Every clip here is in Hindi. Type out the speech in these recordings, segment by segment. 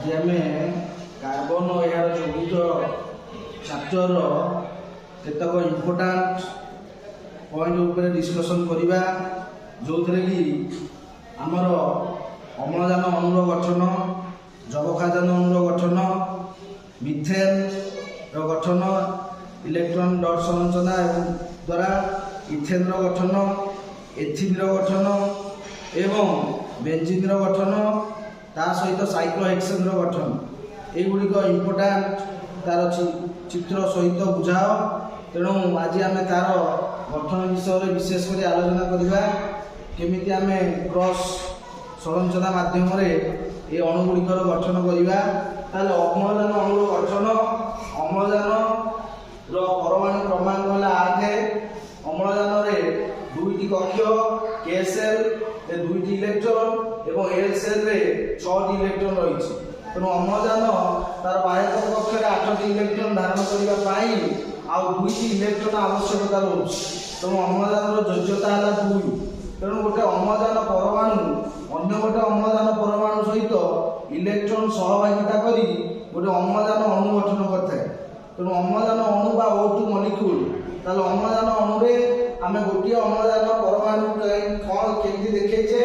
आज आम कार्बन और यार चौबीस चैप्टर केतक इम्पोर्टाट पॉइंट उपर डिस्कसन करवा जो थे कि आमर अम्लजान अणुर गठन जबक्षारजान अणुर गठन मिथेन गठन इलेक्ट्रॉन डट संरचना द्वारा इथेन गठन एथिन गठन एवं बेंजीन गठन ता सहित साइक्लोहेक्सेन गठन एगुड़िक इम्पोर्टाट तार चित्र सहित बुझाओ। तेणु आज आम तार गठन विषय विशेषकर आलोचना करवा केमिति आम क्रॉस संरचना माध्यम ये अणुगुड़िकर गठन करवा। ताले अम्लजान अणुर गठन अम्लजान परमाणु क्रमांक है 8। अम्लजान दुईटी कक्ष के सेल दुईटी इलेक्ट्रॉन एवं एल सेल रे 6टी इलेक्ट्रॉन रही। तेणु अम्लजान तार बाह्य कक्ष 8टी इलेक्ट्रॉन धारण करने आउ दुईटी इलेक्ट्रॉन आवश्यकता रोच। तेणु अम्लजान योग्यता है 2। तेणु गोटे अम्लजान परमाणु अन्य गोटे अम्लजान परमाणु सहित इलेक्ट्रॉन सहभागिता करी गोटे अम्लजान अणु गठन करता है। तेणु अम्लजान अणु बा O2 मॉलिक्यूल ताले अम्लजान अणु रे आमे गोटे अम्लजान परमाणु कौन केमती देखेचे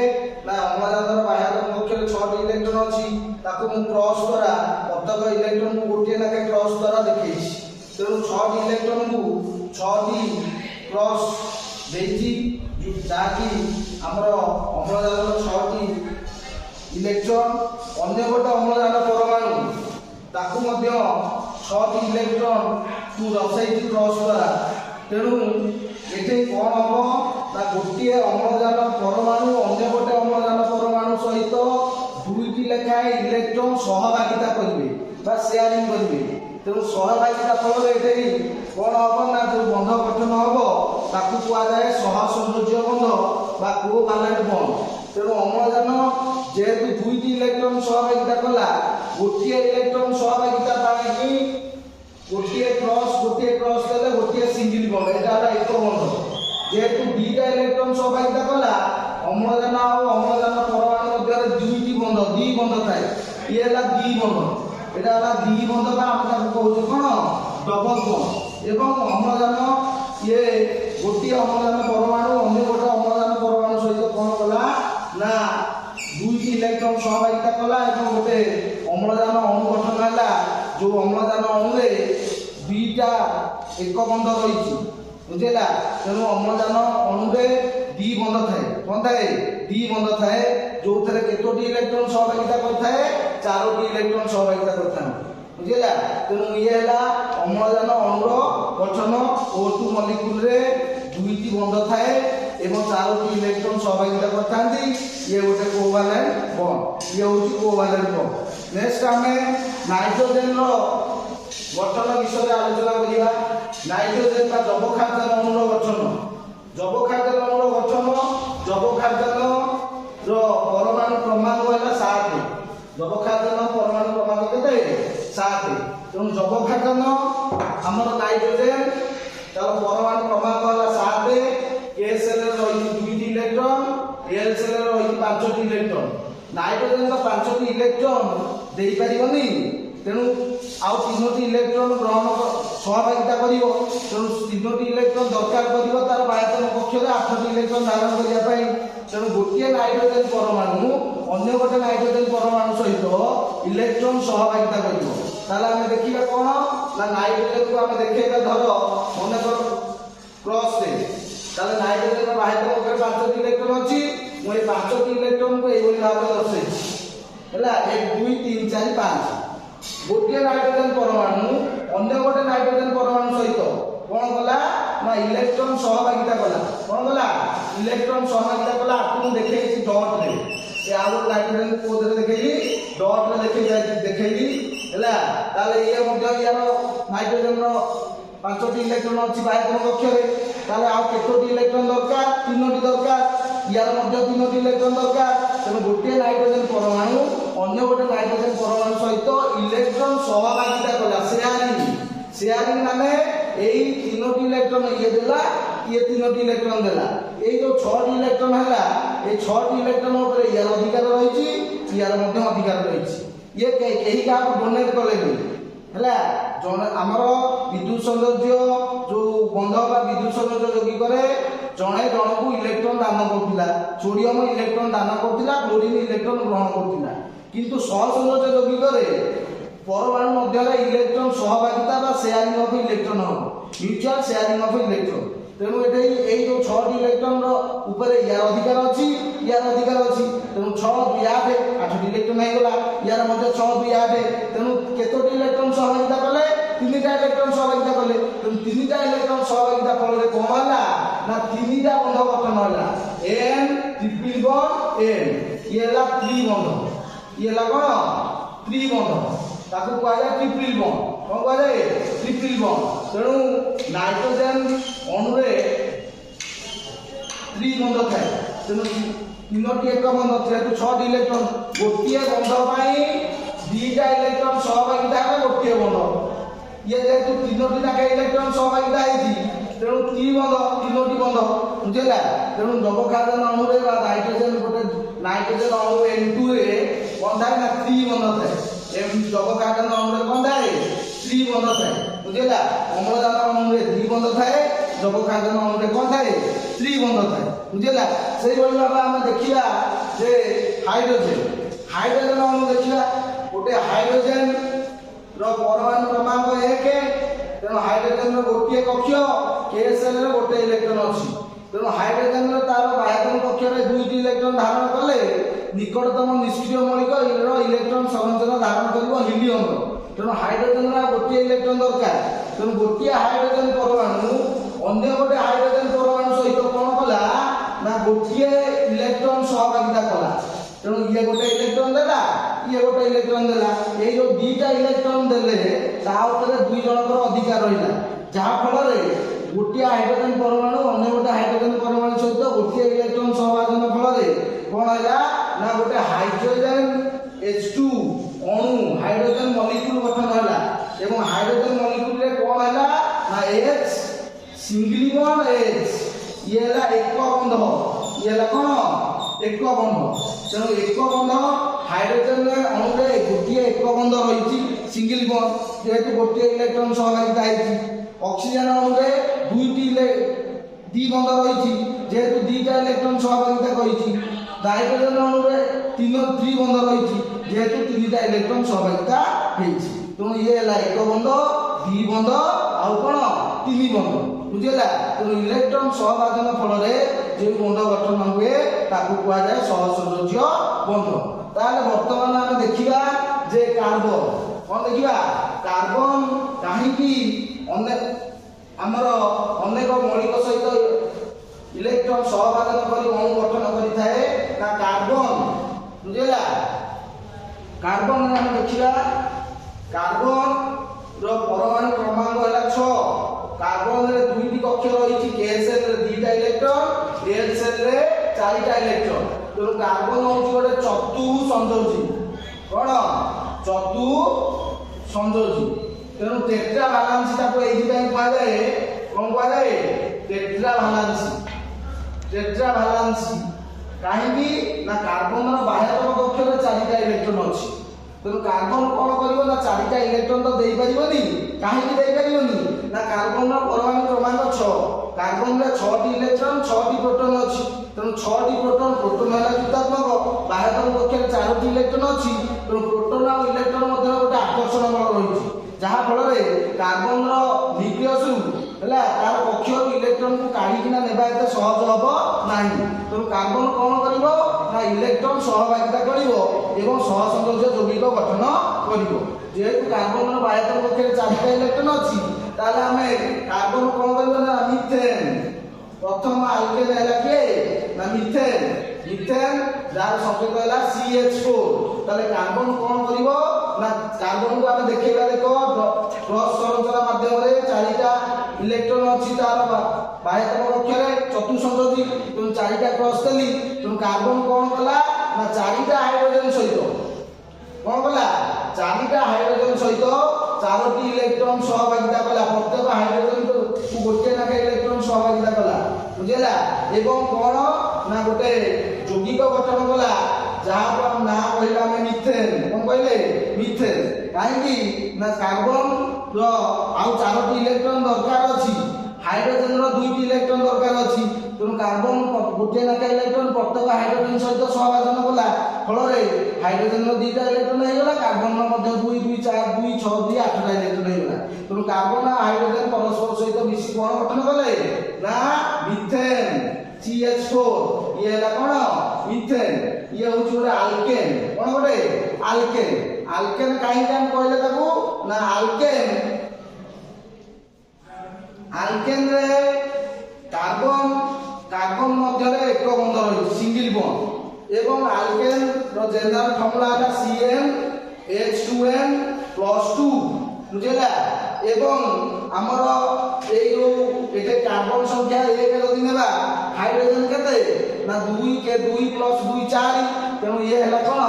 ना अम्लजान बाह्य कक्ष 6टी इलेक्ट्रॉन अछि ताको मु क्रॉस द्वारा प्रत्येक इलेक्ट्रॉन को गोटे ना क्रॉस द्वारा देखेछि। तेणु 6टी इलेक्ट्रॉन को 6टी क्रॉस देछि जाकि हमर अम्लजान 6टी इलेक्ट्रॉन अन्य गोटे अम्लजान परमाणु ताकू मध्य 6टी इलेक्ट्रॉन को रसाई क्रॉस द्वारा। तेणु ये कौन हम ना गोटे अम्लजान परमाणु अन्य गोटे अम्लजान परमाणु सहित दुईटी लेखाएं इलेक्ट्रॉन सहभागिता करेंगे बा शेयरिंग करेंगे। तेणु सहभागिता फल ये कौन हम ना जो बंध गठन हम ताकू कहुए सहसंयोज्य बंध बा कोवैलेंट बंध। तेणु अम्लजान जेहेतु दुईटी इलेक्ट्रॉन सहभागिता कला गोटे इलेक्ट्रॉन सहभागिता पाई गोटे क्रॉस कले गोटे सिंगल बंध एटा एक बंध। जेहेतु दुईटा इलेक्ट्रॉन सहभागिता कला अम्लजान और अम्लजान परमाणु मध्य दुईटी बंध दी बंध थाए ये दी बंध एटा दी बंध का हम कहूँ कौन डबल बंध। एवं अम्लजान ये गोटे अम्लजान परमाणु अन्य गोटे अम्लजान परमाणु सहित कौन कला ना दुईटी इलेक्ट्रॉन सहभागिता कला एवं गोटे अम्लजान अणु गठन है। जो अम्लजान अणु दुईटा एक बंध रही बुझेगा। तेणु अम्लजान अणु दी बंध थाए कौन थाए दी बंध थाए जो थे केतोटी इलेक्ट्रॉन सहभागिता करथाए 4टी इलेक्ट्रॉन सहभागिता करथाए बुझेगा। तेणु ये अम्लजान अणुर गठन O2 मॉलिक्यूल रे दुईटी बंध थाए एवं 4टी इलेक्ट्रॉन सहभागिता करथांती ये गोटे कोवैलेंट बॉन्ड ये होची कोवैलेंट बॉन्ड। नेक्स्ट आमे नाइट्रोजन रो गठन विषय आलोचना करिवा। नाइट्रोजन का जबक्षारजान अणुर गठन जबक्षारजान अणुर गठन जबक्षारजान रो परमाणु क्रमांक है 7। जबक्षारजान परमाणु क्रमांक केते 7। तेणु जबक्षारजान हमर नाइट्रोजन तार परमाणु क्रमांक है 7। के सेल रही दुईटी इलेक्ट्रॉन एल सेल रही 5टी इलेक्ट्रॉन। नाइट्रोजन का 5टी इलेक्ट्रॉन दे पारिबनी तेणु आउ 3टी इलेक्ट्रॉन ग्रहण सहभागिता करिवो। तेणु 3टी इलेक्ट्रॉन दरकार करिवो तार बाह्य कक्ष रे 8टी इलेक्ट्रॉन धारण करिया पई। तेणु गोटे नाइट्रोजन परमाणु अन्य गोटे नाइट्रोजन परमाणु सहित इलेक्ट्रॉन सहभागिता करिवो। ताले हम देखिबा कोन ना नाइट्रोजन को हम देखैबा धर मन कर क्रॉस से ताले नाइट्रोजन बाह्य कक्ष 5टी इलेक्ट्रॉन अछि मो 5टी इलेक्ट्रॉन को एई भाव दर्शै हला 1 2 3 4 5 गोटे नाइट्रोजन परमाणु अन्य गोटे नाइट्रोजन परमाणु सहित कौन कला ना इलेक्ट्रॉन सहभागिता कला कौन कला इलेक्ट्रॉन सहभागिता कला। आपको देखैछि डॉट रे ये आउ नाइट्रोजन को देखैली डॉट रे देखैली हला ताले ये मध्य यार नाइट्रोजन रो 5टी इलेक्ट्रॉन अछि बाह्य कक्ष रे ताले आउ केतोटी इलेक्ट्रॉन दरकार 3टी दरकार यार मध्य 3टी इलेक्ट्रॉन दरकार। तेणु गोटे नाइट्रोजन परमाणु अन्य गोटे नाइट्रोजन परमाणु सहित इलेक्ट्रॉन सहभागिता कला शेयरिंग माने एई 3टी इलेक्ट्रॉन ये देला ये 3टी इलेक्ट्रॉन देला एई जो 6टी इलेक्ट्रॉन हैला ए 6टी इलेक्ट्रॉन ऊपर यार अधिकार रहिछि यार मध्य अधिकार रहिछि। ये कहीं क्या डोनेट कले है आमर विद्युत सौंदर्य जो बंध बा विद्युत सौंदर्य जोगी करे जड़े जन को इलेक्ट्रॉन दान करथिला सोडियम इलेक्ट्रॉन दान करथिला क्लोरीन इलेक्ट्रॉन ग्रहण करथिला किंतु सहसौंदर्य जोगी करे परमाणु मध्य इलेक्ट्रॉन सहभागिता बा शेयरिंग ऑफ इलेक्ट्रॉन हो म्यूचुअल शेयरिंग ऑफ इलेक्ट्रॉन तेणु ये जो 6टी इलेक्ट्रॉन ऊपर यार अधिकार अच्छी यार अधिकार अच्छी तेणु 6 2 8 8टी इलेक्ट्रॉन होगा यार मध्य 6 2 8 तेणु केतोटी इलेक्ट्रॉन सहभागिता कले 3टा इलेक्ट्रॉन सहभागिता कले तेणु 3टा इलेक्ट्रॉन सहभागिता फल कौन है ना 3टा बंध गठन है एन ट्रिपल बॉन्ड एन ये है त्रि बंध ये है कौन त्रि बंध ताकू कह जाए ट्रिपल बॉन्ड कौन कह जाए ट्रिपल बॉन्ड तेणु नाइट्रोजन अणुरे त्रि बंध थाए तेणु 3टी एक बंध जेहेतु 6टी इलेक्ट्रॉन गोटे बंध पाई 2टा इलेक्ट्रॉन सहभागिता है गोटे बंध ये जेहेतु 3टी नाके इलेक्ट्रॉन सहभागिता है तेणु त्रि बंध 3टी बंध बुझेगा तेणु जबखादन अणुरे नाइट्रोजन गोटे नाइट्रोजन अणु N2 रे बंध थाए ना त्रि बंध थाए जबखादन अणुरे बंध थाए त्रि बंध थाए बुझेगा अम्लजान अणुरे द्वि बंध थाए जबखादन अणुरे कौन थाए त्रि बंध थाए बुझेगा से भाई भाव आम देखा जे हाइड्रोजन अणु देखा गोटे हाइड्रोजन परमाणु क्रमांक 1 तेणु हाइड्रोजन गोटे कक्ष KSL गोटे इलेक्ट्रॉन अच्छी तेणु हाइड्रोजन तार बाह्यतम कक्ष 2टी इलेक्ट्रॉन धारण कले निकटतम निष्क्रिय मौलिक इलेक्ट्रॉन संरचना धारण कर हिलियम तेणु हाइड्रोजन गोटे इलेक्ट्रॉन दरकार तेणु गोटे हाइड्रोजन परमाणु अन्य गोटे हाइड्रोजन परमाणु सहित कौन कला ना गोटे इलेक्ट्रॉन सहभागिता कला तेणु ये गोटे इलेक्ट्रॉन देला ये गोटे इलेक्ट्रॉन देला ये जो 2टा इलेक्ट्रॉन देले ता ऊपर 2 जनकर अधिकार रहिला जहा फल रे गोटे हाइड्रोजन परमाणु अन्य गोटे हाइड्रोजन परमाणु सहित गोटे इलेक्ट्रॉन सहभाजन फल रे कौन हैला ना गोटे हाइड्रोजन H2 अणु हाइड्रोजन मॉलिक्यूल गठन हैला एवं हाइड्रोजन मॉलिक्यूल रे कौन हैला ना H सिंगल बॉन्ड H ये हैला एक बंध ये हैला कौन एक बंध तेणु एक बंध हाइड्रोजन अणु रे गोटे एक बंध रही सिंगल बॉन्ड जेहेतु गोटे इलेक्ट्रॉन सहभागिता है ऑक्सीजन अणु रे 2टी द्वि बंध रही जेहेतु 2टा इलेक्ट्रॉन सहभागिता करी नाइट्रोजन अणु रे 3 त्रि बंध रही जेहेतु 3टा इलेक्ट्रॉन सहभागिता होती तेणु ये है एक बंध द्वि बंध आउ कौन 3 बंध बुझेगा तेणु इलेक्ट्रॉन सहभाजन फल जो बंध गठन हुए ताकू कह जाए सहसंयोज्य बंध ताले वर्तमान आम देखा जे कार्बन कौन देखा कार्बन कहीं आमर अनेक मौलिक सहित इलेक्ट्रॉन सहभाजन कर अणु गठन करें ना कार्बन बुझेगा कार्बन आम देखा कार्बन परमाणु क्रमांक है 6 कार्बन रे 2टी कक्ष रही KSL रे 2टा इलेक्ट्रॉन AlCl रे 4टा इलेक्ट्रॉन तेणु कार्बन हूँ गोटे चतुः संयोजी कौन चतुः संयोजी तेणु टेट्रा भालांसी ताको एइथिपाई कुआ जाए कौन कुआ जाए टेट्रा भालांसी कहीं ना कार्बन बाह्यतम कक्ष रे 4टा इलेक्ट्रॉन अच्छी तेणु कार्बन कौन कर ना 4टा इलेक्ट्रॉन तो दे पारिबनी कहीं दे पारिबनी ना कार्बन परमाणु क्रमांक 6 कार्बन रे 6टी इलेक्ट्रॉन 6टी प्रोटॉन अच्छी तेणु 6टी प्रोटॉन है चित्रात्मक बाह्यतम कक्ष 4टी इलेक्ट्रॉन अच्छी तेणु प्रोटॉन और इलेक्ट्रॉन मध्य गोटे आकर्षण बल रही जहा फल कार्बन न्यूक्लियस है तार कक्ष इलेक्ट्रॉन को काढ़िकिना नेबा एते सहज हम ना तेणु कार्बन कौन कर इलेक्ट्रॉन सहभागिता कर सहसंयोज्य यौगिक गठन कर जेहेतु कार्बन बाह्यतम कक्ष 4टा इलेक्ट्रॉन अच्छी ताले आम कार्बन कौन कर मिथेन प्रथम आल्केन है किए ना मिथेन जार संकेत है CH4 ताले कार्बन कौन कर ना कार्बन को आम देखा देख क्रॉस संरचना माध्यम 4टा इलेक्ट्रॉन अच्छी तार बाह्यतम कक्ष चतुः संयोजी तेणु 4टा क्रॉस देली तेणु कार्बन कौन कला ना 4टा हाइड्रोजन सहित कौन कला 4टा हाइड्रोजन सहित 4टी इलेक्ट्रॉन सहभागिता कला प्रत्येक हाइड्रोजन को गोटे नाके इलेक्ट्रॉन सहभागिता कला बुझेला एवं कौन ना गोटे यौगिक गठन कला ଯାହାକୁ ଆମେ ନାଁ କହିଲେ ଆମେ ମିଥେନ। କଣ କହିଲେ? ମିଥେନ। କାହିଁକି ନା କାର୍ବନ ର ଆଉ 4ଟି ଇଲେକ୍ଟ୍ରନ ଦରକାର ଅଛି, ହାଇଡ୍ରୋଜେନ ର 2ଟି ଇଲେକ୍ଟ୍ରନ ଦରକାର ଅଛି। ତେଣୁ କାର୍ବନ ଗୋଟିଏ ଲେଖା ଇଲେକ୍ଟ୍ରନ ପ୍ରତ୍ୟେକ ହାଇଡ୍ରୋଜେନ ସହିତ ସହଭାଜନ କଲା ଫଳରେ ହାଇଡ୍ରୋଜେନ ର 2ଟା ଇଲେକ୍ଟ୍ରନ ହେଇଗଲା, କାର୍ବନ ର ମଧ୍ୟ 2 2 4 2 6 2 8ଟା ଇଲେକ୍ଟ୍ରନ ହେଇଗଲା। ତେଣୁ କାର୍ବନ ଆଉ ହାଇଡ୍ରୋଜେନ ପରସ୍ପର ସହିତ ମିଶି କଣ ଗଠନ କଲେ ନା ମିଥେନ CH4। ଇଏ ହେଲା କଣ ମିଥେନ। ଇଏ ହଉଛି ଗୋଟେ ଆଲକେନ। କଣ ଗୋଟେ ଆଲକେନ। ଆଲକେନ କାହିଁକି ଆମେ କହିଲେ ତାକୁ ନା ଆଲକେନ ରେ କାର୍ବନ ମଧ୍ୟରେ ଏକ ବନ୍ଧ ରହିଛି, ସିଙ୍ଗଲ ବନ୍ଦ। ଏବଂ ଆଲକେନ ର ଜେନେରାଲ ଫର୍ମୁଲା ହେଲା CnH2n+2 ବୁଝିଲା। ଏବଂ ଆମର ଏଇ ଯୋଉ ଏଠି କାର୍ବନ ସଂଖ୍ୟା 1 ଯଦି ନେବା, ହାଇଡ୍ରୋଜେନ କେତେ ନା 2 + 2 4। ତେଣୁ ଇଏ ହେଲା କଣ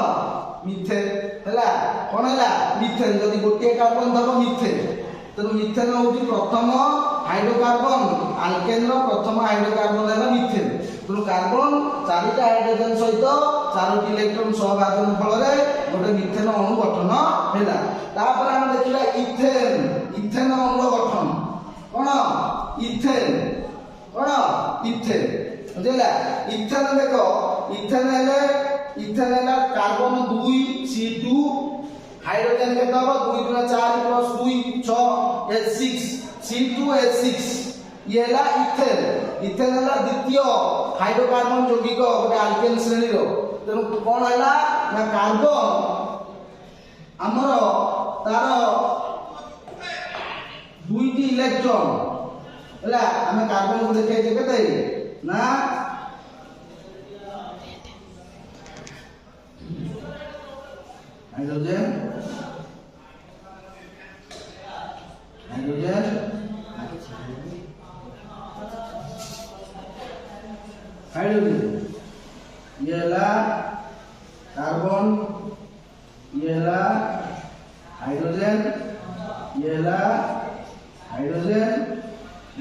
ମିଥେନ ହେଲା। କଣ ହେଲା ମିଥେନ। ଯଦି ଗୋଟିଏ କାର୍ବନ ଧର ମିଥେନ, ତେଣୁ ମିଥେନ ହେଉଛି ପ୍ରଥମ ହାଇଡ୍ରୋକାର୍ବନ। ଆଲକେନ ର ପ୍ରଥମ ହାଇଡ୍ରୋକାର୍ବନ ହେଲା ମିଥେନ। ତେଣୁ କାର୍ବନ 4ଟା ହାଇଡ୍ରୋଜେନ ସହିତ 4ଟି ଇଲେକ୍ଟ୍ରନ ସହଭାଜନ ଫଳରେ ଗୋଟେ ମିଥେନ ଅଣୁ ଗଠନ ହେଲା। ତାପରେ ଆମେ ଦେଖିବା ଇଥେନ। ଇଥେନ ଅଣୁର ଗଠନ କଣ ଇଥେନ। କଣ ଇଥେନ ବୁଝିଲା। ଇଥେନ ଦେଖ, ଇଥେନ ହେଲା କାର୍ବନ 2 C2, ହାଇଡ୍ରୋଜେନ କେତେ ହବ 2 × 4 + 2 6 H6 C2H6। ଇଏ ହେଲା ଇଥେନ। ଇଥେନ ହେଲା ଦ୍ୱିତୀୟ ହାଇଡ୍ରୋକାର୍ବନ ଯୌଗିକ ଗୋଟେ ଆଲକେନ ଶ୍ରେଣୀର। ତେଣୁ କଣ ହେଲା ନା କାର୍ବନ ଆମର ତାର 2ଟି ଇଲେକ୍ଟ୍ରନ ହେଲା। ଆମେ କାର୍ବନକୁ ଦେଖେଇଛେ କେତେ ନା हाइड्रोजन हाइड्रोजन हाइड्रोजन ये ला कार्बन, ये ला हाइड्रोजन, ये ला हाइड्रोजन,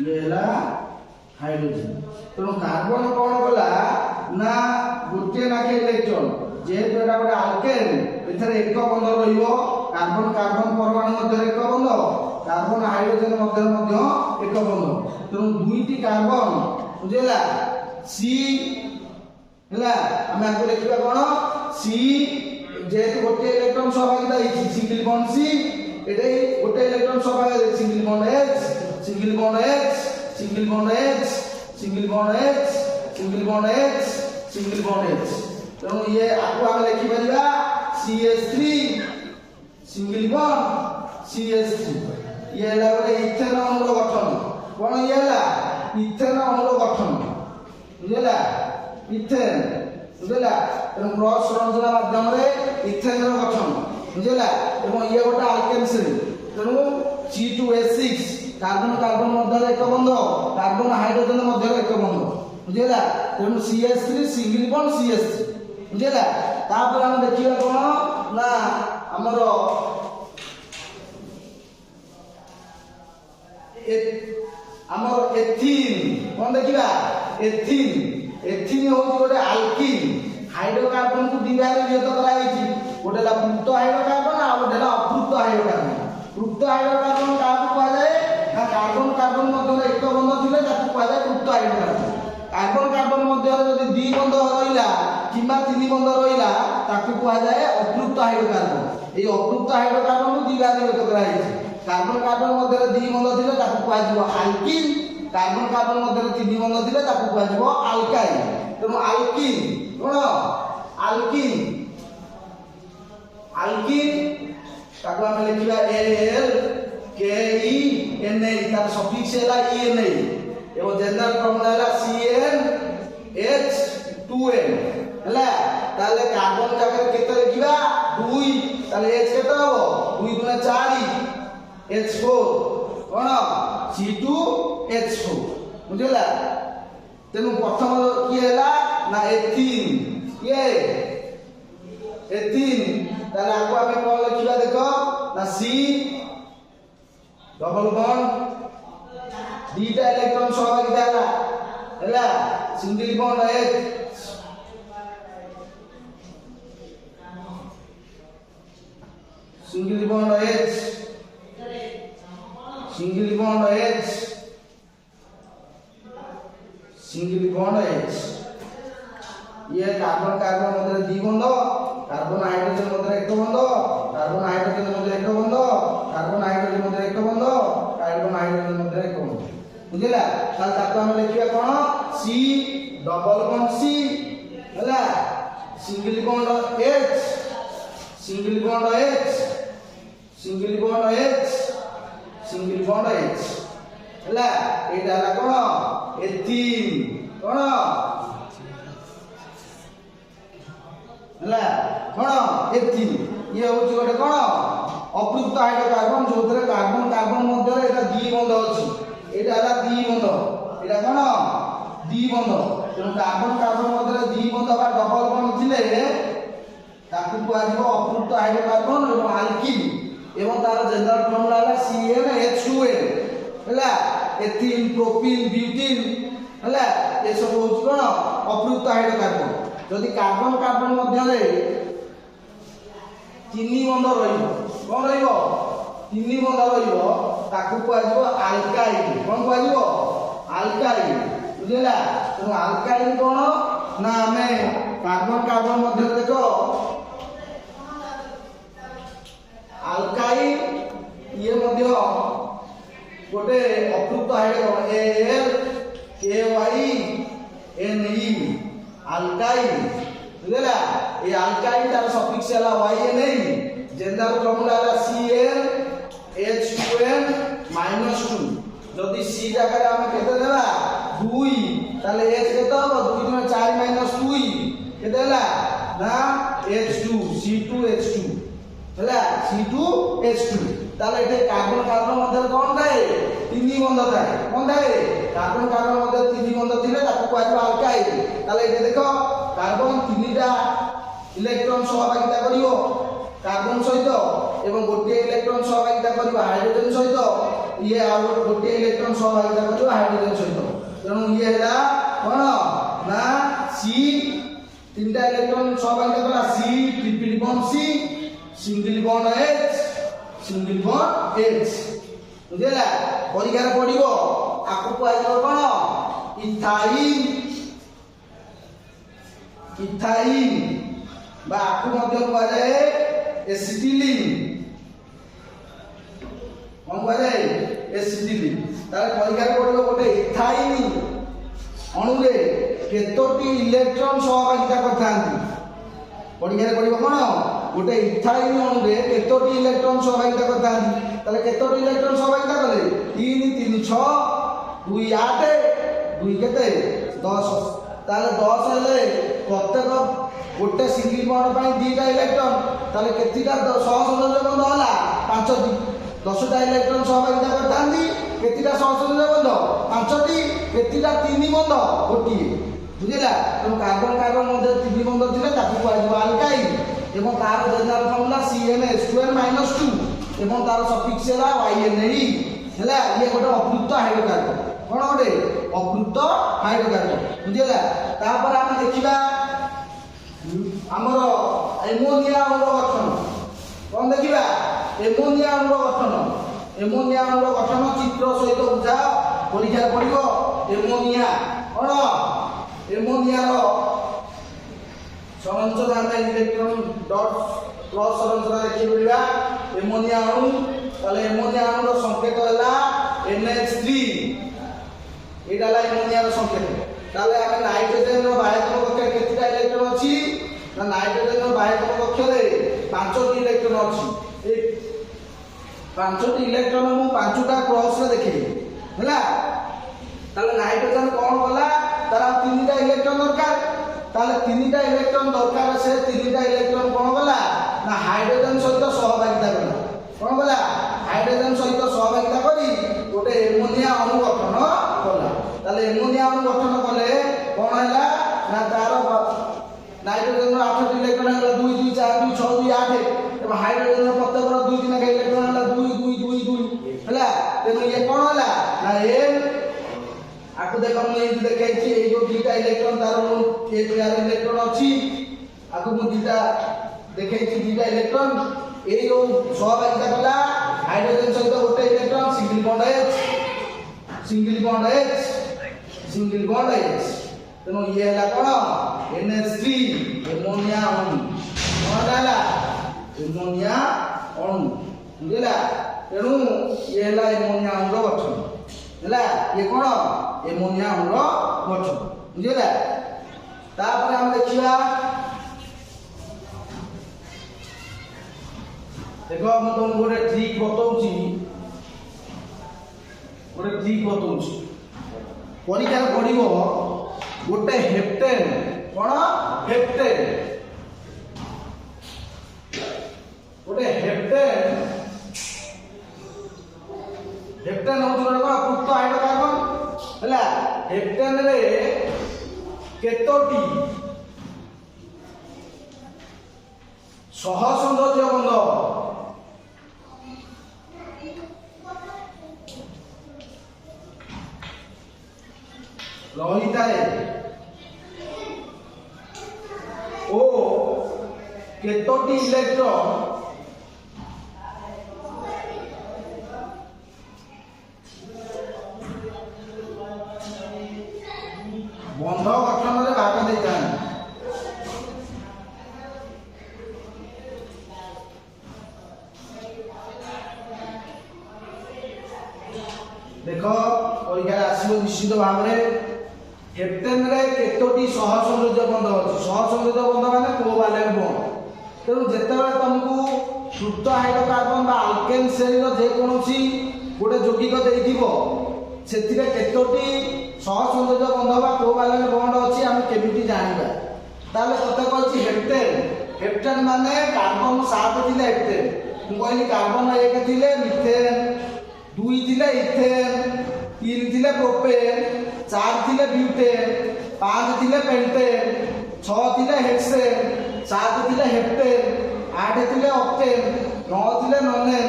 ये ला हाइड्रोजन। तो कार्बन कौन गला ना गोटे नाके इलेक्ट्रॉन जेहेतु एटा गोटे आल्केन एथरे एक बंध रहिबो। कार्बन कार्बन परमाणु मध्य एक बंध, कार्बन हाइड्रोजन मध्य एक बंध। तेणु दुईटी कार्बन बुझेला सी हैला। हम आगे देखिबा कोन सी जेहेतु गोटे इलेक्ट्रॉन सहभागिता होईछि सिंगल बॉन्ड सी, एटे गोटे इलेक्ट्रॉन सहभागिता single bond H, single bond H, single bond H, single bond H, single bond H, single bond H. तेणु ये आपको हम लिखि परिबा CH3 सिंगल बॉन्ड CH3। ये होला गोटे इथेन अणुर गठन। कोन ये होला इथेन अणुर गठन बुझला। इथेन बुझला। तेणु क्रॉस संयोजन माध्यम रे इथेन र गठन बुझला। एवं ये गोटे आल्केन श्रेणी। तेणु C2H6 कार्बन कार्बन मध्य एक बंध, कार्बन हाइड्रोजन मध्य एक बंध बुझला। तेणु CH3 सिंगल बॉन्ड CH3 बुझला। तापर हम देखिबा कोन ना हमर एथिन। कोन देखिबा एथिन। एथिन हो गोटे आल्किन। हाइड्रोकार्बन को दी भाग विभक्त करा होईची। गोटे ला पृक्त हाइड्रोकार्बन आ गोटे ला अपृक्त हाइड्रोकार्बन। पृक्त हाइड्रोकार्बन काକୁ कुआ जाए ना कार्बन कार्बन मध्य एक बंध थिले ताକୁ कुआ जाए पृक्त हाइड्रोकार्बन। कार्बन कार्बन मध्य यदि दी बंध रहिला किंबा तीन बंध रहिला ताକୁ कुआ जाए अपृक्त हाइड्रोकार्बन। ए अपृक्त हाइड्रोकार्बन को दी भाग विभक्त करा होईची। कार्बन कार्बन मध्य दी बंध थिले ताକୁ कुआ जिवो आल्किन, कार्बन कार्बन मध्य तीन बंध थिले ताକୁ कुआ जिवो आल्काइन। तेणु आल्किन कोन आल्किन। आल्किन ताको हम लिखिबा ALKENA तार सफिक्स हैला ENA एवं जनरल फॉर्मूला हैला CnH2n हैला। ताले कार्बन जाकर केते लिखिबा 2 ताले H केते हो 2 × 4 H4 कोन C2H4 बुझला। तेनु प्रथम की हैला ना एथिन। ये एथिन ताले आको हमें कोन लिखिबा देखो ना C डबल बॉन्ड दीटा इलेक्ट्रॉन सहभागिता हैला single bond H single bond H, single bond H, single bond H। ये कार्बन कार्बन मध्य द्विबंध, कार्बन हाइड्रोजन मध्य एक बंध, कार्बन हाइड्रोजन मध्य एक बंध, कार्बन हाइड्रोजन मध्य एक बंध, कार्बन हाइड्रोजन मध्य एक बंध। बुझिला ताल ताको हम लिखिया कोन C डबल बॉन्ड C हला single bond H, single bond H, single bond H, single bond H हला एटा हला कोन एथीन कोन हला कोन एथीन ये होची गोटे कोन अप्रयुक्त हाइड्रोकार्बन जोथरे कार्बन कार्बन मध्य एटा द्विबंध अछि एटा हला द्विबंध एटा कोन द्विबंध तेणु कार्बन कार्बन मध्य द्विबंध बा डबल बॉन्ड थिले ताकू कुआजिबो अप्रयुक्त हाइड्रोकार्बन एवं अल्किन एवं तार जनरल फॉर्मूला हला CnH2n हला एथिन प्रोपिन ब्यूटिन हला ए सब होची कोन अप्रयुक्त हाइड्रोकार्बन जदि कार्बन कार्बन मध्य रे तीन बंध रहिबो कोन रहिबो तीन बंध रहिबो ताकू कुआजिबो अल्काइल कोन कुआजिबो अल्काइल बुझिला तो अल्काइल कोन ना हमें कार्बन कार्बन मध्य देखो अल्काइल ये मध्य गोटे अप्रयुक्त हाइड्रोकार्बन AlKYNE अल्काइल बुझिला ये अल्काइल तार सफिक्स हला YNE जनरल फॉर्मूला हला CnH2n -2 जदि C जगह हम केते देबा 2 ताले H केते हो 2 * 4 - 2 केते हला ना H2 C2H2 हला C2H2 ताले एटे कार्बन कार्बन मध्य कोन थाए तीन बंध थाए कोन थाए कार्बन कार्बन मध्य तीन बंध थिले ताको कहबा अल्काइल ताले एटे देखो कार्बन तीनटा इलेक्ट्रॉन सहभागिता करिवो कार्बन सहित एवं गोटे इलेक्ट्रॉन सहभागिता करिवो हाइड्रोजन सहित ये आ गोटे इलेक्ट्रॉन सहभागिता करिवो हाइड्रोजन सहित तेणु ये हला कोन ना C तीनटा इलेक्ट्रॉन सहभागिता कला C triple bond C single bond H, single bond H बुझिला परीक्षा रे पडिबो आकु कहइबो कोन इथाइन इथाइन बा आकु मध्य कह जाए एसिटिलिन कोन कह जाए एसिटिलिन तारे परीक्षा रे पडिबो गोटे इथाइन अणु रे केतोटी इलेक्ट्रॉन सहभागिता करथांती परीक्षा रे पडिबो कोन गोटे इथाइन अणु रे केतोटी इलेक्ट्रॉन सहभागिता करथांती ताले केतोटी इलेक्ट्रॉन सहभागिता कले 3 3 6 2 8 2 केते 10 ताले 10 हेले प्रत्येक गोटे सिंगल बॉन्ड पई दीटा इलेक्ट्रॉन ताले केतिटा सहसंयोजक बंध होला 5टी 10टा इलेक्ट्रॉन सहभागिता करथांती केतिटा सहसंयोजक बंध 5टी केतिटा 3 बंध गोटी बुझिला तो कार्बन कार्बन मध्य 3 बंध थिले ताकू कहबो अल्काइल एवं तार जनरल फॉर्मूला CnH2n -2 एवं तार सफिक्स हला YNE हला ये गोटे अप्रयुक्त हाइड्रोकार्बन कोन गोटे अप्रयुक्त हाइड्रोकार्बन बुझिला तापर हम देखिबा हमर एमोनिया अणुर गठन कोन देखिबा एमोनिया अणुर गठन चित्र सहित बुझा परीक्षा पडिबो एमोनिया कोन एमोनिया रो संरचना में इलेक्ट्रॉन डॉट प्लस संरचना देखि बिडा एमोनिया अणु ताले एमोनिया अणु रो संकेत हला NH3 एटा ला एमोनिया रो संकेत ताले हम नाइट्रोजन रो बाह्यतम कक्ष केतिटा इलेक्ट्रॉन अछि ना नाइट्रोजन रो बाह्यतम कक्ष रे 5टी इलेक्ट्रॉन अछि ए 5टी इलेक्ट्रॉन मु 5टा क्रॉस रे देखि हला ताले नाइट्रोजन कोन गला तारा 3टा इलेक्ट्रॉन दरकार ताले 3टा इलेक्ट्रॉन दरकार से 3टा इलेक्ट्रॉन कोन गला ना हाइड्रोजन सहित सहभागिता करला कोन गला हाइड्रोजन सहित सहभागिता करी गोटे एमोनिया अणु गठन कला ताले एमोनिया अणु गठन कले कोन हैला ना तार नाइट्रोजन रो 8टी इलेक्ट्रॉन हैला 2 2 4 2 6 2 8 एवं हाइड्रोजन रो प्रत्येक रो 2 3 का इलेक्ट्रॉन हैला 2 2 2 2 हैला तेनु ये कोन हैला ना N आकु देखो मैं देखाई छी ए जो दुटा इलेक्ट्रॉन तार एक यार इलेक्ट्रॉन अछि आकु मु दुटा देखाई छी दुटा इलेक्ट्रॉन এই সহଭାগিতা কলা হাইড্ରୋଜେନ ସହିତ ଗୋଟେ ଇଲେକ୍ଟ୍ରନ ସିଙ୍ଗଲ ବଣ୍ଡ H ତେଣୁ ଇଏ ହେଲା କଣ NH3 ଏମୋନିଆ ଅଣୁ କଣ ହେଲା ଏମୋନିଆ ଅଣୁ ବୁଝିଲା ତେଣୁ ଇଏ ହେଲା ଏମୋନିଆ ଅଣୁର ଗଠନ ହେଲା ଇଏ କଣ ଏମୋନିଆ ଅଣୁର ଗଠନ ବୁଝିଲା ତାପରେ ଆମେ ଦେଖିବା देखो हम तुमको गोटे ट्रिक बताऊँ परीक्षा पड़ो गोटे हेप्टेन कौन हेप्टेन गोटे हेप्टेन हेप्टेन हूँ गोटे कौन पृथ हाइड्रोकार्बन है हेप्टेन रे केतोटी सहसंयोजक बंध रही है ओ केतोटी इलेक्ट्रॉन बंध गठन में भाग देता है देख परीक्षा आसो निश्चित भाव में हेप्टेन रे केतोटी सहसंयोजक बंध अछि सहसंयोजक बंध माने कोवालेंट बंध तेणु जेतेबेले तुमको शुद्ध हाइड्रोकार्बन बा अल्केन श्रेणी जे कोनोसी गोटे यौगिक देइथिबो सेतिरे केतोटी सहसंयोजक बंध बा कोवालेंट बंध अछि हम केमिति जानिबा ताले कथा कहछि हेप्टेन माने कार्बन 7 थिले हेप्टेन मु कहली कार्बन 1 थिले मिथेन 2 थिले इथेन 3 थिले प्रोपेन 4 थिले ब्यूटेन 5 थिले पेंटेन 6 थिले हेक्सेन 7 थिले हेप्टेन 8 थिले ऑक्टेन 9 थिले नोनेन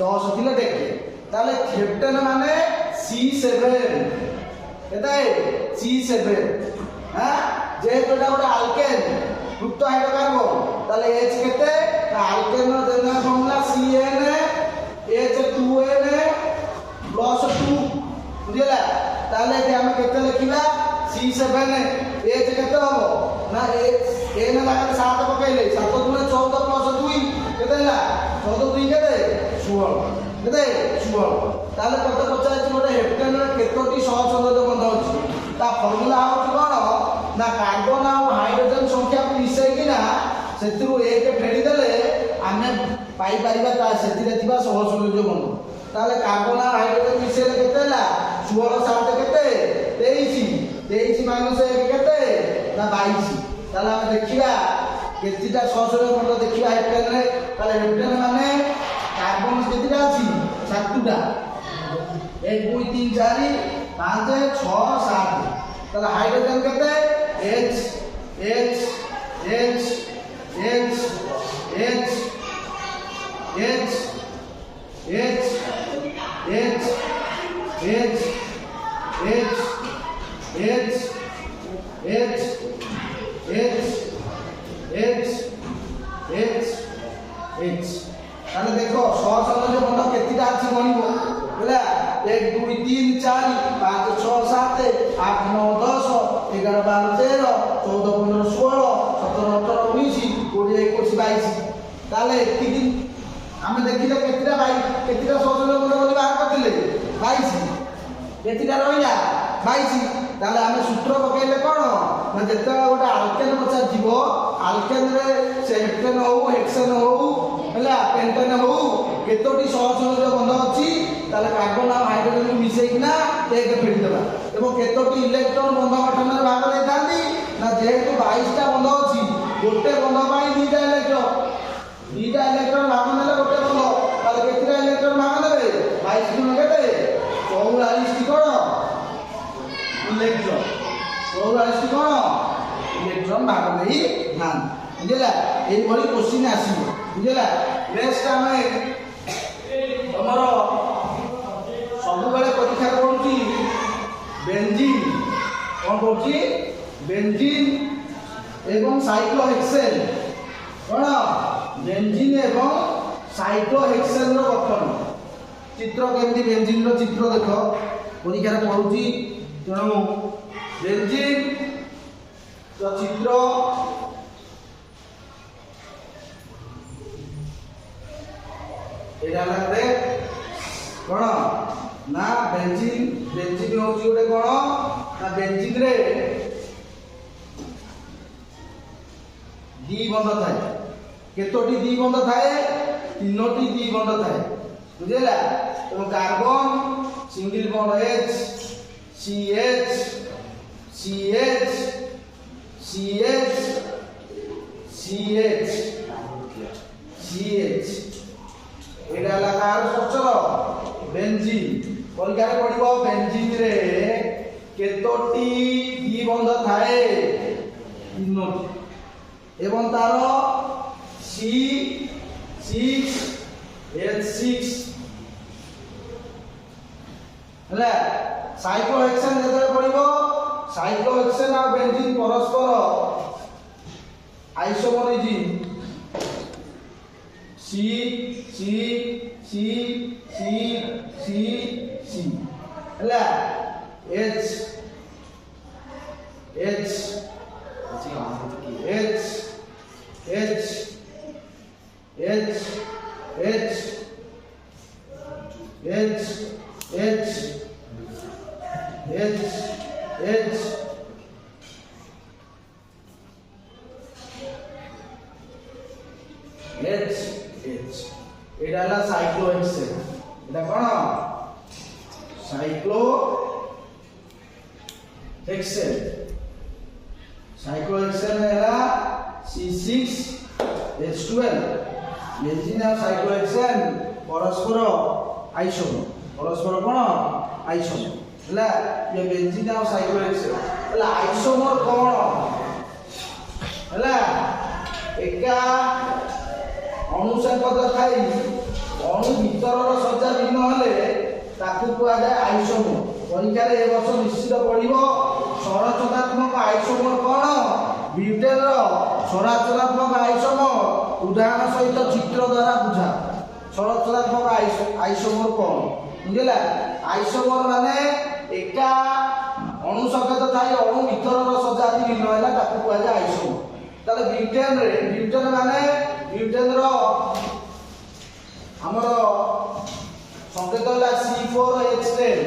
10 थिले डेकेन ताले हेप्टेन माने C7 केता है C7 हां जेहेतु एटा गोटे अल्केन युक्त हाइड्रोकार्बन ताले H केते अल्केन रो जनरल फॉर्मूला CN H2N +2 बुझिला ताले जे हम केते लिखिबा C7 H केते हो ना N लागत 7 पकैले 7 गुणे 14 + 2 केते होला 14 2 केते 16 केते 16 ताले कत पचाछि गोटे हेप्टेन रे केतोटी सहसंयोजक बंध अछि ता फार्मूला होछि कोन ना कार्बन आ हाइड्रोजन संख्या को मिसै कि ना सेतिरु एक फेडी देले आमे पाई परिबा ता सेतिरे थिबा सहसंयोजक बंध ताले कार्बन आ हाइड्रोजन मिसैले केते होला 16 7 केते 23 माइनस 1 केते ना 22 ताले हम देखिबा केतिटा सहसंयोजक बंध देखिबा हेप्टेन रे ताले हेप्टेन माने कार्बन केतिटा अछि 7टा 1 2 3 4 5 6 7 ताले हाइड्रोजन केते H H H H H H H H H H H H H H H H ताले देखो सहसंयोजक बंध केतिटा अछि गणिबो बोला 1 2 3 4 5 6 7 8 9 10 11 12 13 14 15 16 17 18 19 20 21 22 ताले एति दिन आमे देखिले केतिटा सहसंयोजक बंध बोली बाहर करथिले 22 केतिटा रहिला 22 ताले आमे सूत्र पकेइले कोन ना जेते गोटे अल्केन बचा जीवो अल्केन रे से हेप्टेन हो हेक्सेन हो हला पेंटेन हो केतोटी सहसंयोजक बंध अछि ताले कार्बन आ हाइड्रोजन मिसैकिना एक फेडी देबा एवं केतोटी इलेक्ट्रॉन बंध गठन रे भाग लेतांती ना जेहेतु 22 टा बंध अछि गोटे बंध पाई 2 टा इलेक्ट्रॉन भाग नेले गोटे बंध ताले केतिटा इलेक्ट्रॉन भाग नेबे 22 गुण केते 44 टी कोन इलेक्ट्रॉन 44 टी कोन इलेक्ट्रॉन भाग नेई ध्यान बुझिला एई बड़ी क्वेश्चन आसीबो बुझिला नेक्स्ट हमें हमर सब बेले परीक्षा पड़ुची बेंजीन कौन पड़ुची बेंजीन एवं साइक्लोहेक्सेन कौन बेंजीन एवं ସାଇକ୍ଲୋହେକ୍ସେନ୍ ର ଗଠନ ଚିତ୍ର କେମିତି ବେଞ୍ଜିନ୍ ର ଚିତ୍ର ଦେଖ ପରୀକ୍ଷାରେ ପଡୁଛି ତେଣୁ ବେଞ୍ଜିନ୍ ର ଚିତ୍ର ଏଇଟା ହେଲା କଣ ନା ବେଞ୍ଜିନ୍ ହଉଛି ଗୋଟେ କଣ ନା ବେଞ୍ଜିନ୍ ରେ দ্বিবন্ধ থাকে কেতোটি দ্বিবন্ধ থাকে তিনোটি দ্বিবন্ধ থাকে বুঝিলা এবং carbon single bond H CH CH CH CH CH এটা হলো কার স্ট্রাকচার বেঞ্জিন পরীক্ষারে পড়িব বেঞ্জিন রে কেতোটি দ্বিবন্ধ থাকে তিনোটি এবং তার C6H6 ହେଲା ସାଇକ୍ଲୋହେକ୍ସେନ୍ ଯେତେବେଳେ ପଡ଼ିବ ସାଇକ୍ଲୋହେକ୍ସେନ୍ ଆଉ ବେଞ୍ଜିନ୍ ପରସ୍ପର ଆଇସୋମରିଜିନ୍ C C C C C C ହେଲା H H H H H H H H H H H H এটা হলো সাইক্লোহেক্সেন এটা কোন সাইক্লোহেক্সেন সাইক্লোহেক্সেন ହେଲା C6H12 বেঞ্জিন আর সাইক্লোহেক্সেন পরস্পর আইসোমর পরস্পর কোন আইসোমর ହେଲା ये बेंजीन और साइक्लोहेक्सेन ହେଲା आइसोमर कोन ହେଲା एका अणुसंपद थाई अणु भीतरर सज्जा भिन्न हेले ताकू कुआ जाय आइसोमर परीक्षा रे ए वर्ष निश्चित पड़िबो संरचनात्मक आइसोमर कोन ब्यूटेन रो संरचनात्मक आइसोमर उदाहरण सहित चित्र द्वारा बुझा संरचनात्मक आइसोमर कोन बुझिला आइसोमर माने एका अणुसंकेत थाई अणु भीतरर सज्जा भिन्न हेला ताकू कुआ जाय आइसोमर ताले ब्यूटेन माने ब्यूटेन रो हमर संकेत होला C4H10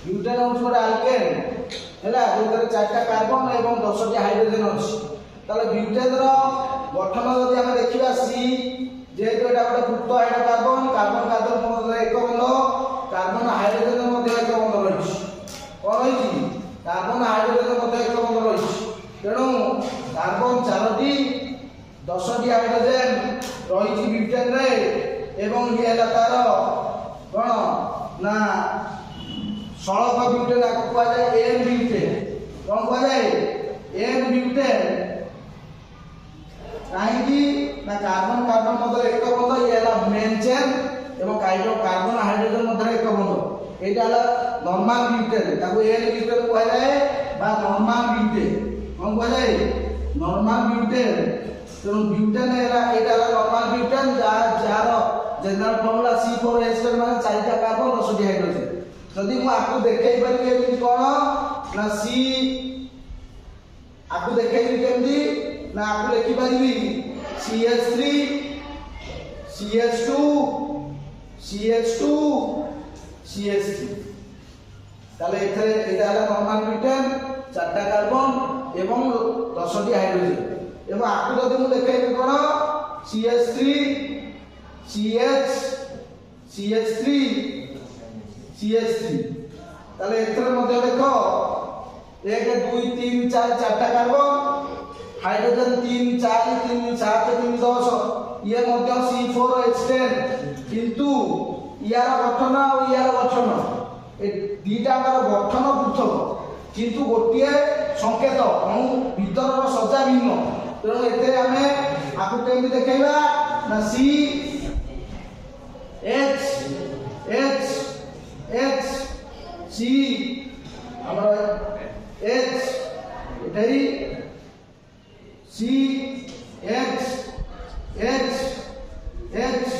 ब्यूटेन होछ गोटे अल्केन हैला जोतरे 4टा कार्बन एवं 10टी हाइड्रोजन अछि ताले ब्यूटेन रो गठन जदि हम देखिबा C जेहेतु एटा गोटे मुक्त हाइड्रोकार्बन कार्बन कार्बन मध्ये एक बंध कार्बन हाइड्रोजन मध्ये एक बंध रहिछि कोन रहिछि कार्बन हाइड्रोजन मध्ये एक बंध रहिछि तेणु कार्बन 4टी 10टी हाइड्रोजन रहिछि ब्यूटेन रे एवं ये ହେଲା तार कोन ना सळख ब्यूटेन आको कुआ जाय N ब्यूटेन कोन कुआ जाय N ब्यूटेन काहेकि ना कार्बन कार्बन मध्ये एक बंध ये ହେଲା मेन चेन एवं कार्बन हाइड्रोजन मध्ये एक बंध एटा होला नॉर्मल ब्यूटेन ताको N ब्यूटेन कुआ जाय बा नॉर्मल ब्यूटेन कोन कुआ जाय नॉर्मल ब्यूटेन तो ब्यूटेन एटा होला normal butane jar general formula C4H12 माने 4टा कार्बन 10टी हाइड्रोजन जदि मु आकु देखै परिबे एमि कोन ना C आकु देखैबी केमि ना आकु लिखि परिबी CH3 CH2 CH2 CH3 ताले एथे एटा होला नॉर्मल ब्यूटेन 4टा कार्बन एवं 10टी हाइड्रोजन एवं आकु जदि मु देखैबी कोन CH3 CH CH3 CH3 ताले एथरे मध्ये देखो 1 2 3 4 4टा कार्बन हाइड्रोजन 3 4 3 7 3 10 ये मध्ये C4H10 किंतु यार गठन और यार गठन ए दीटा का गठन पृथक किंतु गोटिए संकेत अणु भीतर सज्जा भिन्न तेणु एते हमें आकु केमि देखैबा ना C H H H C हमर H एतरी C H H H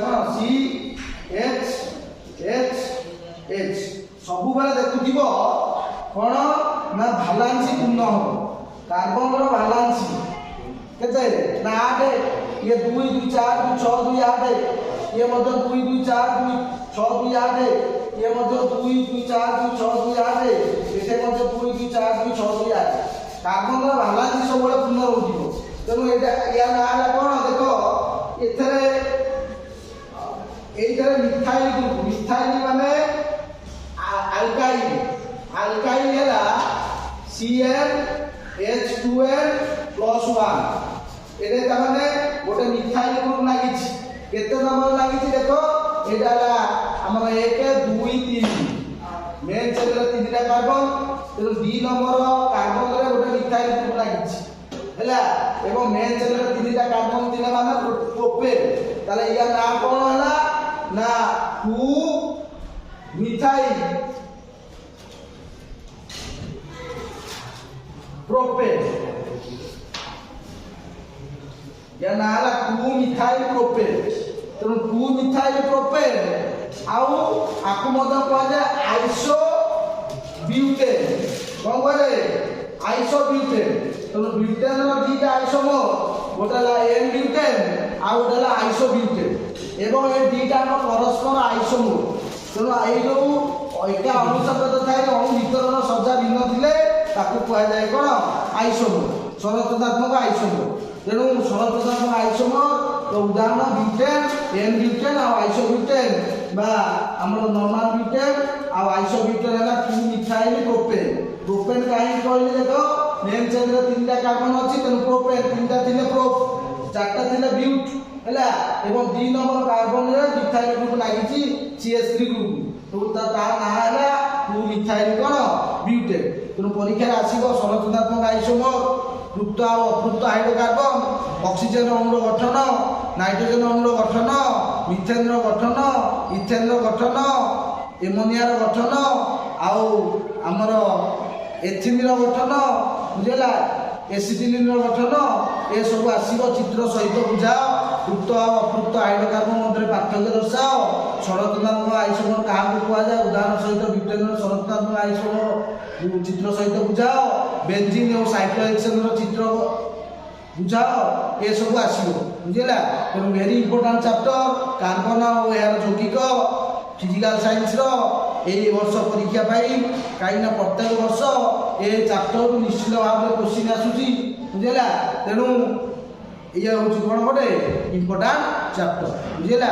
कौन सी एच एच एच सब बेले देखुथिब कौन ना भालांसी पूर्ण हो कार्बन रो भालांसी केते ना 8 ये 2 2 4 2 6 2 8 ये मध्य 2 2 4 2 6 2 8 ये मध्य 2 2 4 2 6 2 8 एते मध्य 2 2 4 2 6 2 8 कार्बन रो भालांसी सब बेले पूर्ण रहउथिबो तेनु एटा या ना आला कोन देखो एथरे एइथरे मिथाइल माने अल्काइल हैला CnH2n+1 एटे त माने गोटे मिथाइल ग्रुप लागिछि केते नंबर लागिछि देखो एटा ला हमर 1 2 3 मेन चेन रे 3 टा कार्बन तेनु डी नंबर कार्बन रे गोटे मिथाइल ग्रुप लागिछि हैला एवं मेन चेन रे 3 टा कार्बन दिले माने प्रोपेन ताले या नाम कोन हला ना 2 मिथाइल प्रोपेन या नाला 2 मिथाइल प्रोपेन तेणु 2 मिथाइल प्रोपेन आउ आकु मद कह जाय आइसो ब्यूटेन कोन करे आइसो ब्यूटेन तेणु ब्यूटेन रो दीटा आइसोमर गोटाला एन ब्यूटेन आ गोटाला आइसो ब्यूटेन एवं ए दीटा न परस्पर आइसोमर तेणु एई जो एका अनुसंगत थाए अणु वितरण सज्जा भिन्न थिले ताकू कह जाए कोन आइसोमर संरचनात्मक आइसोमर तेणु संरचनात्मक आइसोमर उदाहरण ब्यूटेन एन ब्यूटेन आ आइसो ब्यूटेन बा हमर नॉर्मल ब्यूटेन आ आइसो ब्यूटेन है 2 मिथाइल प्रोपेन प्रोपेन काहे कहले देखो मेन चेन रे 3 टा कार्बन अछि तेणु प्रोपेन 3 टा थिले प्रोप 4 टा थिले ब्यूट हैला एवं 2 नंबर कार्बन रे मिथाइल ग्रुप लागिछि CH3 ग्रुप तो ता ना हैला 2 मिथाइल कोन ब्यूटेन तेणु परीक्षा रे आसीबो संरचनात्मक आइसोमर तृप्त और अतृप्त हाइड्रोकार्बन ऑक्सीजन अणुर गठन नाइट्रोजन अणुर गठन मिथेन रो गठन इथेन रो गठन एमोनिया रो गठन आउ हमर एथिन रो गठन बुझला एसिटिलिन रो गठन ए सब आसीबो चित्र सहित बुझाओ तृप्त और अतृप्त हाइड्रोकार्बन मध्य पार्थक्य दर्शाओ संरचनात्मक आइसोमर काहाकु कुआ जाय उदाहरण सहित ब्यूटेन रो संरचनात्मक आइसोमर चित्र सहित बुझाओ बेंजीन और साइक्लोहेक्सेन रो चित्र बुझाओ ए सब आसीबो बुझला तेणु वेरी इंपोर्टेंट चैप्टर कार्बन और यार यौगिक फिजिकल साइंस रो ए वर्ष परीक्षा पाई काई ना प्रत्येक वर्ष ए चैप्टर निश्चित भाव में क्वेश्चन आसुची बुझला तेणु ये होची कोन गोटे इंपोर्टेंट चैप्टर बुझला।